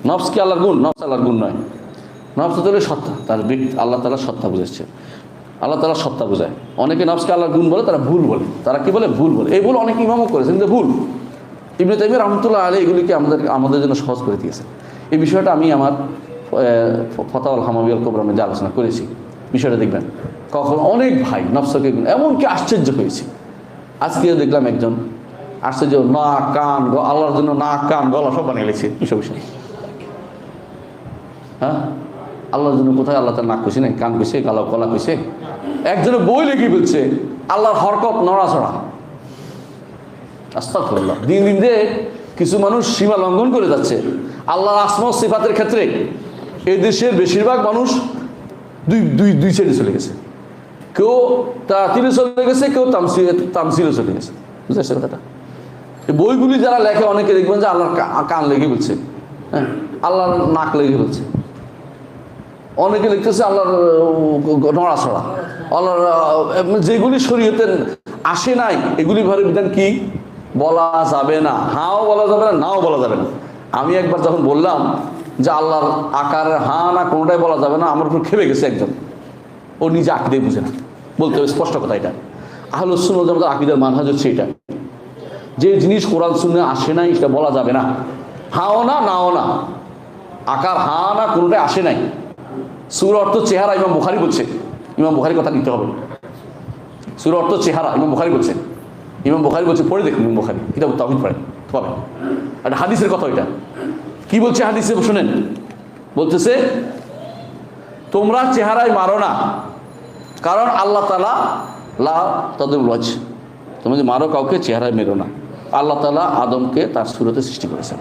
নফস কি আল্লাহর গুণ? নফস আল্লাহর গুণ নয়। নফস হচ্ছে সত্তা, তার আল্লাহ তাআলা সত্তা বুঝাচ্ছে, আল্লাহ তাআলা সত্তা বোঝায়। অনেকে নফসকে আল্লাহর গুণ বলে, তারা ভুল বলে। তারা কি বলে? ভুল বলে। এই ভুল অনেক ইমামও করেছেন, কিন্তু ভুল। ইবনে তাইমিয়া রাহমাতুল্লাহ আলাইহি এগুলিকে আমাদের জন্য সহজ করে দিয়েছেন। এই বিষয়টা আমি আমার ফতাওয়াল হামাবিয়াল কুবরা মধ্যে আলোচনা করেছি। বিষয়টা দেখবেন, কখন অনেক ভাই নফসকে এমনকি আশ্চর্য হয়েছে। আজকেও দেখলাম একজন আশ্চর্য, নাক কান আল্লাহর জন্য নাক কান গলা সব বানিয়ে গেছে বিষয়। হ্যাঁ, আল্লাহর জন্য কোথায় আল্লাহ তার নাক কইছে, নাই কান কইছে, গলা কইছে। একজনে বই লিখে বলছে আল্লাহর হরকত নড়াচড়া। আস্তাগফিরুল্লাহ। দিন দিন যে কিছু মানুষ সীমা লঙ্ঘন করে যাচ্ছে আল্লাহর আসমা ও সিফাতের ক্ষেত্রে। এই দেশের বেশিরভাগ মানুষ দুই সাইডে চলে গেছে। কেউ তাতিলে চলে গেছে, কেউ তামসিলে চলে গেছে। বুঝতে পারছে কথাটা? এই বইগুলি যারা লেখে অনেকে দেখবেন যে আল্লাহর কান লেগে বলছে, হ্যাঁ, আল্লাহর নাক লেগে বলছে। অনেকে লিখতেছে আল্লাহর নড়াচড়া, আল্লাহর যেগুলি শরীয়তে আসে নাই এগুলি ভাবে বিধান কি বলা যাবে না। হাও বলা যাবে না, নাও বলা যাবে না। আমি একবার যখন বললাম যে আল্লাহর আকারের হা না কোনোটাই বলা যাবে না, আমার উপর খেপে গেছে একজন। ও নিজে আকিদাই বুঝে না, বলতে হবে স্পষ্ট কথা। এটা আহলুস সুন্নাহ ওয়াল জামাতের আকিদার মানহাজ হচ্ছে এটা, যে জিনিস কোরআন সুন্নাহে আসে নাই সেটা বলা যাবে না। হাও না, নাও না, আকার হা না কোনোটাই আসে নাই। সূরা অর্থ চেহারা, ইমাম বুখারী বলছে। ইমাম বুখারীর কথা নিতে হবে। সূরা অর্থ চেহারা, ইমাম বুখারী বলছে। ইমাম বুখারী বলছে, পড়ে দেখুন ইমাম বুখারী কিতাব তাওহীদ পড়েন পাবেন। একটা হাদিসের কথা। এটা কি বলছে হাদিসে শুনেন। বলতেছে তোমরা চেহারায় মারো না, কারণ আল্লাহ তাআলা লা তাদুল ওয়াজ, তোমরা যে মারো কাউকে চেহারায় মেরো না। আল্লাহ তাআলা আদমকে তার সূরতে সৃষ্টি করেছেন।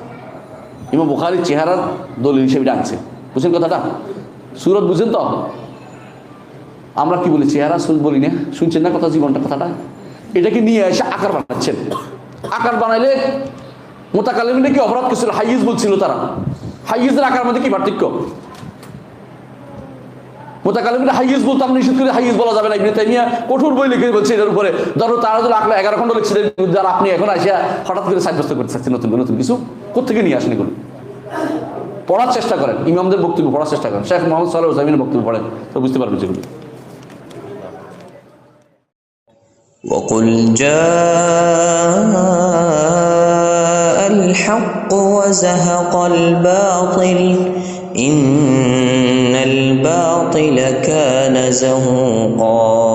ইমাম বুখারী চেহারার দলিল হিসেবে ডাকছে। বুঝছেন কথাটা? সূরত বুঝেন তো? আমরা কি বলি? চেহারা সুরত বলি না। শুনছেন না কথা, জীবনটা কথাটা? এটাকে নিয়ে এসে আকার বানাচ্ছেন। আকার বানাইলে মুতাকাল্লিমিনরা কি অপরাধ করেছিল? হাইজ বলছিল তারা। হাইজের আকার মধ্যে কি পার্থক্য? মুতাকাল্লিমিনরা হাইজ বলতো, আমরা নিষেধ করে হাইজ বলা যাবে না। ইবনে তাইমিয়া কঠোর বই লিখে বলছে এটার উপরে। ধরো তারা যদি আকলে 11 খন্ড লিখছে, যারা আপনি এখন আসিয়া হঠাৎ করে সাব্যস্ত করতে চাচ্ছেন নতুন কিছু কোত্থেকে নিয়ে আসেন এগুলো? পড়ার চেষ্টা করেন, ইমামদের বক্তব্য পড়ার চেষ্টা করেন। শেখ মোহাম্মদ সালেহ উসাইমিনের বক্তব্য পড়েন, তো বুঝতে পারবেন যেগুলো। وقل جاء الحق وزهق الباطل إن الباطل كان زهوقا